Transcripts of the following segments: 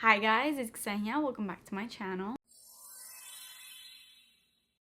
Hi guys, it's Ksenia. Welcome back to my channel.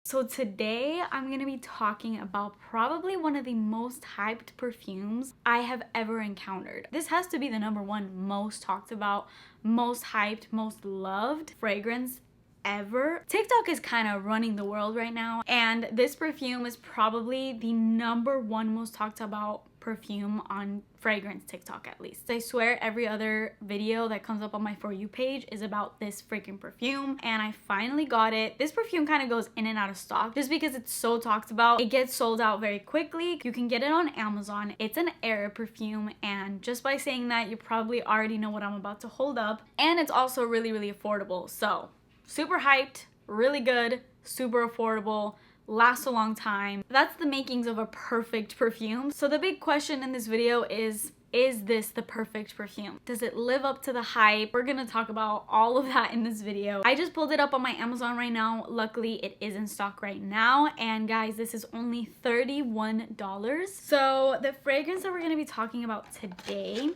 So today I'm going to be talking about probably one of the most hyped perfumes I have ever encountered. This has to be the #1 most talked about, most hyped, most loved fragrance ever. TikTok is kind of running the world right now, and this perfume is probably the #1 most talked about perfume on fragrance TikTok, at least. I swear every other video that comes up on my For You page is about this freaking perfume, and I finally got it. This perfume kind of goes in and out of stock just because it's so talked about. It gets sold out very quickly. You can get it on Amazon. It's an Arab perfume, and just by saying that, you probably already know what I'm about to hold up. And it's also really, really affordable. So super hyped, really good, super affordable, lasts a long time. That's the makings of a perfect perfume. So the big question in this video is this the perfect perfume? Does it live up to the hype? We're gonna talk about all of that in this video. I just pulled it up on my Amazon right now. Luckily, it is in stock right now. And guys, this is only $31. So the fragrance that we're gonna be talking about today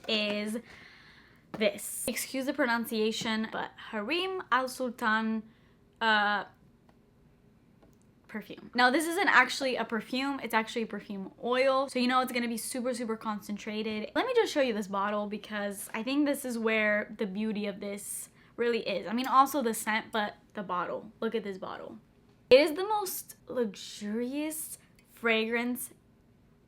is this. Excuse the pronunciation, but Hareem Sultan perfume. Now this isn't actually a perfume, it's actually a perfume oil, so you know it's gonna be super concentrated. Let me just show you this bottle because I think this is where the beauty of this really is. I mean, also the scent, but the bottle. Look at this bottle. It is the most luxurious fragrance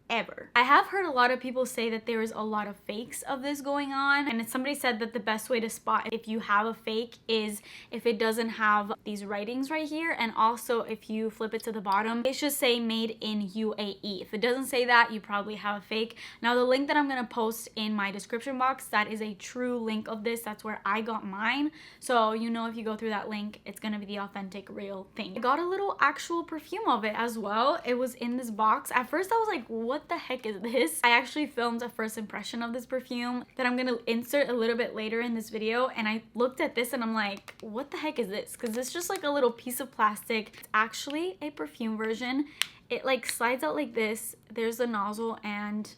ever. I have heard a lot of people say that there is a lot of fakes of this going on, and somebody said that the best way to spot if you have a fake is if it doesn't have these writings right here, and also if you flip it to the bottom, it should say made in UAE. If it doesn't say that, you probably have a fake. Now the link that I'm gonna post in my description box, that is a true link of this. That's where I got mine, so you know if you go through that link, it's gonna be the authentic real thing. I got a little actual perfume of it as well. It was in this box. At first I was like, what the heck is this? I actually filmed a first impression of this perfume that I'm gonna insert a little bit later in this video, and I looked at this and I'm like, what the heck is this? Because it's just like a little piece of plastic. It's actually a perfume version. It like slides out like this. There's the nozzle and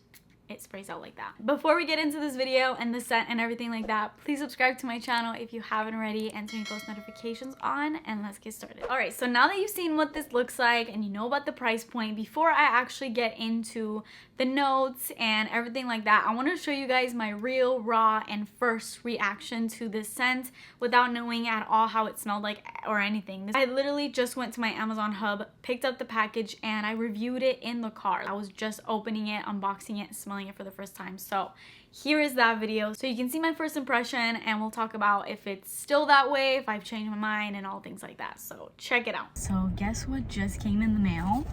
it sprays out like that. Before we get into this video and the scent and everything like that, please subscribe to my channel if you haven't already and turn your post notifications on, and let's get started. All right, so now that you've seen what this looks like and you know about the price point, before I actually get into the notes and everything like that, I want to show you guys my real, raw, and first reaction to this scent without knowing at all how it smelled like or anything. I literally just went to my Amazon hub, picked up the package, and I reviewed it in the car. I was just opening it, unboxing it, smelling it for the first time. So here is that video so you can see my first impression, and we'll talk about if it's still that way, if I've changed my mind, and all things like that. So check it out. So guess what just came in the mail?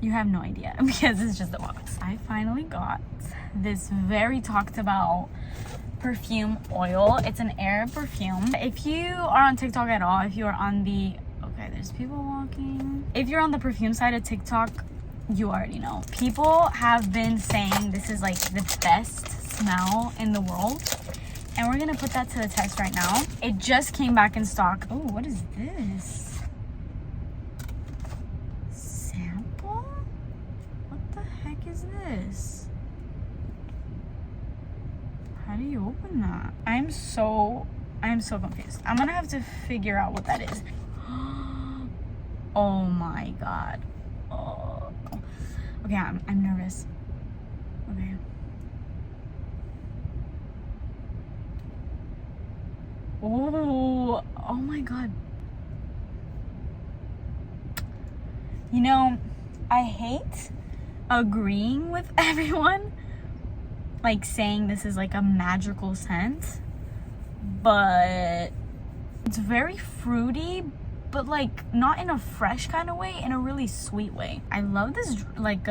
You have no idea because it's just a box. I finally got this very talked about perfume oil. It's an Arab perfume. If you are on TikTok at all, if you are on the, okay, there's people walking. If you're on the perfume side of TikTok, you already know. People have been saying this is like the best smell in the world, and we're gonna put that to the test right now. It just came back in stock. Oh, what is this? Sample? What the heck is this? How do you open that? I'm so confused. I'm gonna have to figure out what that is. Oh my god. Oh. Okay, I'm nervous. Okay. Oh my god. You know, I hate agreeing with everyone, like saying this is like a magical scent, but it's very fruity, but like not in a fresh kind of way, in a really sweet way. I love this like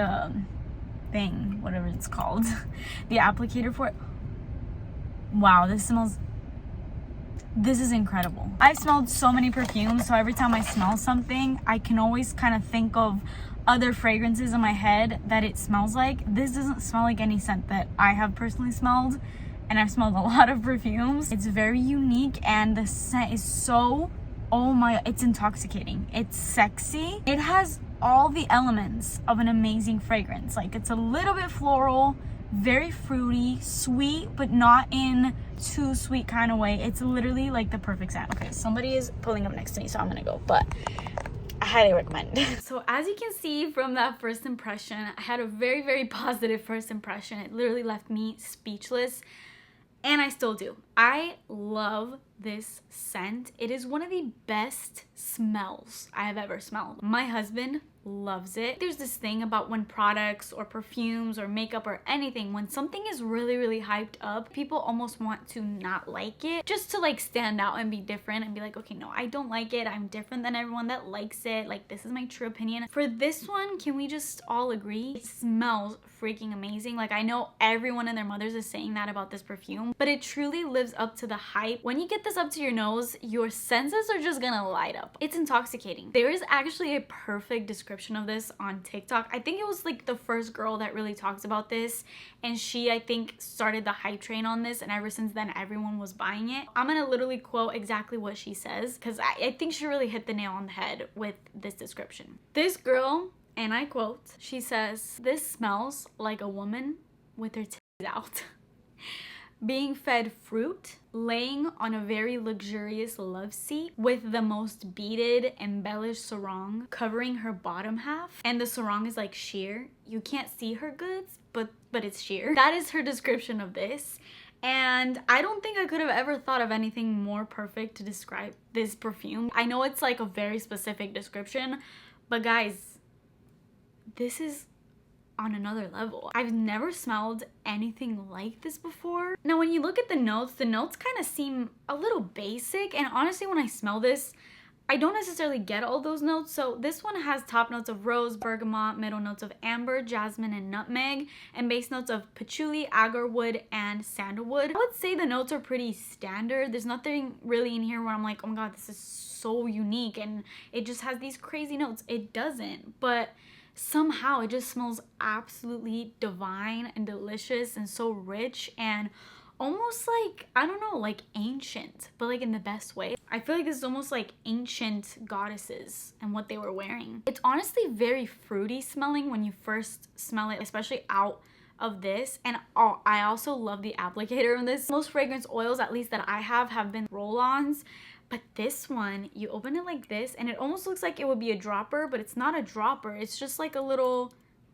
thing, whatever it's called, the applicator for it. Wow, this is incredible. I've smelled so many perfumes, so every time I smell something, I can always kind of think of other fragrances in my head that it smells like. This doesn't smell like any scent that I have personally smelled, and I've smelled a lot of perfumes. It's very unique, and the scent is so, oh my, it's intoxicating. It's sexy. It has all the elements of an amazing fragrance. Like, it's a little bit floral, Very fruity, sweet, but not in too sweet kind of way. It's literally like the perfect scent. Okay, somebody is pulling up next to me, so I'm gonna go, but I highly recommend. So as you can see from that first impression, I had a very, very positive first impression. It literally left me speechless, and I still do. I love this scent. It is one of the best smells I have ever smelled. My husband loves it. There's this thing about when products or perfumes or makeup or anything, when something is really, really hyped up, people almost want to not like it just to like stand out and be different and be like, okay, no, I don't like it. I'm different than everyone that likes it. Like, this is my true opinion. For this one, can we just all agree? It smells freaking amazing. Like, I know everyone and their mothers is saying that about this perfume, but it truly lives up to the hype. When you get this up to your nose, your senses are just gonna light up. It's intoxicating. There is actually a perfect description of this on TikTok. I think it was like the first girl that really talks about this, and she, I think, started the hype train on this, and ever since then everyone was buying it. I'm gonna literally quote exactly what she says, because I think she really hit the nail on the head with this description. This girl, and I quote, she says, "This smells like a woman with her titties out." Being fed fruit, laying on a very luxurious love seat with the most beaded, embellished sarong covering her bottom half. And the sarong is like sheer. You can't see her goods, but it's sheer. That is her description of this. And I don't think I could have ever thought of anything more perfect to describe this perfume. I know it's like a very specific description, but guys, this is on another level. I've never smelled anything like this before. Now, when you look at the notes kind of seem a little basic, and honestly, when I smell this, I don't necessarily get all those notes. So this one has top notes of rose, bergamot, middle notes of amber, jasmine, and nutmeg, and base notes of patchouli, agarwood, and sandalwood. I would say the notes are pretty standard. There's nothing really in here where I'm like, oh my god, this is so unique and it just has these crazy notes. It doesn't, but somehow it just smells absolutely divine and delicious and so rich and almost like, I don't know, like ancient, but like in the best way. I feel like this is almost like ancient goddesses and what they were wearing. It's honestly very fruity smelling when you first smell it, especially out of this. And I also love the applicator in this. Most fragrance oils, at least that I have been roll-ons. But this one, you open it like this and it almost looks like it would be a dropper, but it's not a dropper. It's just like a little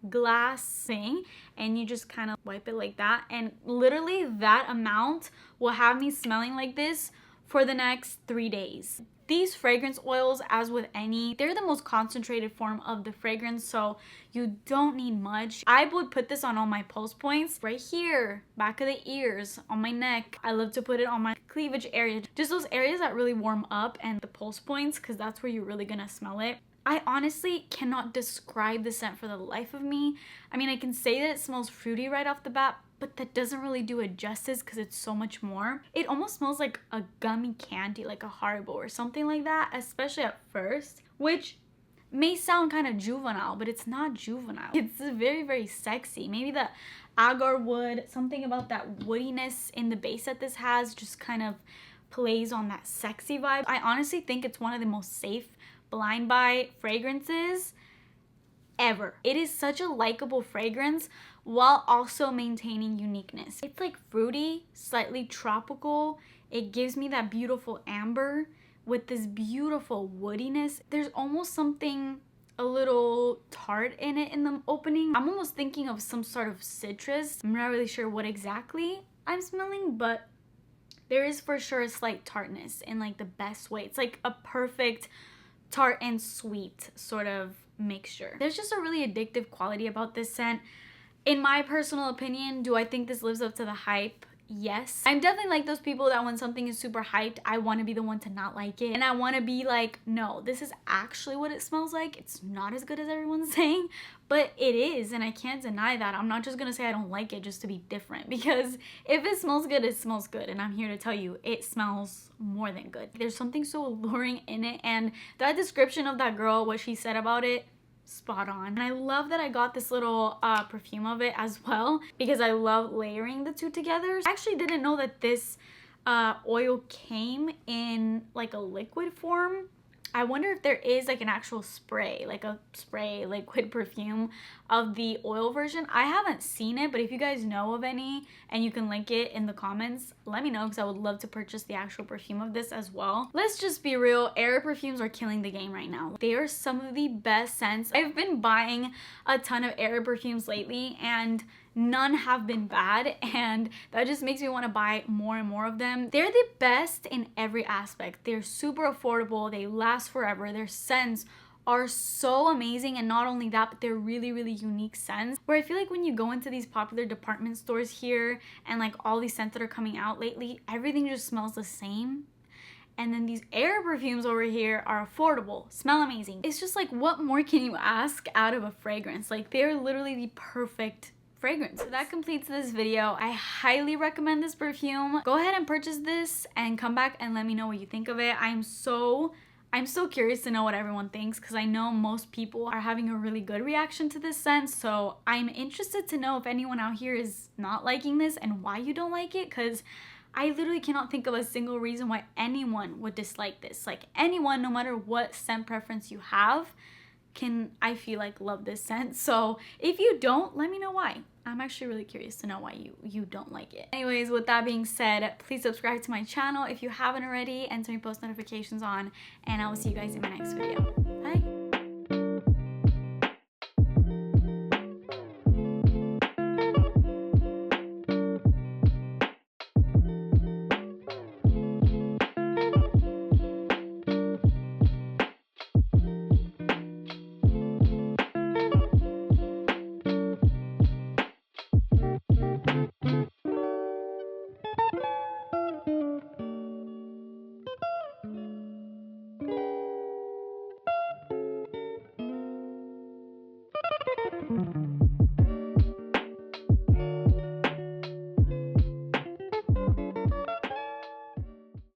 glass thing, and you just kind of wipe it like that, and literally that amount will have me smelling like this for the next 3 days. These fragrance oils, as with any, they're the most concentrated form of the fragrance, so you don't need much. I would put this on all my pulse points, right here, back of the ears, on my neck. I love to put it on my cleavage area, just those areas that really warm up, and the pulse points, because that's where you're really gonna smell it. I honestly cannot describe the scent for the life of me. I mean, I can say that it smells fruity right off the bat, but that doesn't really do it justice because it's so much more. It almost smells like a gummy candy, like a Haribo or something like that, especially at first, which may sound kind of juvenile, but it's not juvenile. It's very, very sexy. Maybe the agar wood, something about that woodiness in the base that this has just kind of plays on that sexy vibe. I honestly think it's one of the most safe blind buy fragrances ever. It is such a likable fragrance while also maintaining uniqueness. It's like fruity, slightly tropical. It gives me that beautiful amber with this beautiful woodiness. There's almost something a little tart in it in the opening. I'm almost thinking of some sort of citrus. I'm not really sure what exactly I'm smelling, but there is for sure a slight tartness in like the best way. It's like a perfect tart and sweet sort of mixture. There's just a really addictive quality about this scent. In my personal opinion, do I think this lives up to the hype? Yes. I'm definitely like those people that when something is super hyped, I want to be the one to not like it. And I want to be like, no, this is actually what it smells like. It's not as good as everyone's saying, but it is. And I can't deny that. I'm not just going to say I don't like it just to be different, because if it smells good, it smells good. And I'm here to tell you, it smells more than good. There's something so alluring in it. And that description of that girl, what she said about it, spot on. And I love that I got this little perfume of it as well, because I love layering the two together. I actually didn't know that this oil came in like a liquid form. I wonder if there is like an actual spray, like a spray liquid perfume of the oil version. I haven't seen it, but if you guys know of any and you can link it in the comments, let me know, because I would love to purchase the actual perfume of this as well. Let's just be real, air perfumes are killing the game right now. They are some of the best scents. I've been buying a ton of air perfumes lately and none have been bad, and that just makes me want to buy more and more of them. They're the best in every aspect. They're super affordable, they last forever, their scents are so amazing, and not only that, but they're really, really unique scents, where I feel like when you go into these popular department stores here and like all these scents that are coming out lately, everything just smells the same. And then these air perfumes over here are affordable, smell amazing. It's just like, what more can you ask out of a fragrance? Like, they're literally the perfect fragrance. So that completes this video. I highly recommend this perfume. Go ahead and purchase this and come back and let me know what you think of it. I'm so curious to know what everyone thinks, because I know most people are having a really good reaction to this scent. So I'm interested to know if anyone out here is not liking this and why you don't like it, because I literally cannot think of a single reason why anyone would dislike this. Like, anyone, no matter what scent preference you have, can, I feel like, love this scent. So if you don't, let me know why. I'm actually really curious to know why you don't like it. Anyways, with that being said, please subscribe to my channel if you haven't already, and turn your post notifications on, and I will see you guys in my next video. Bye.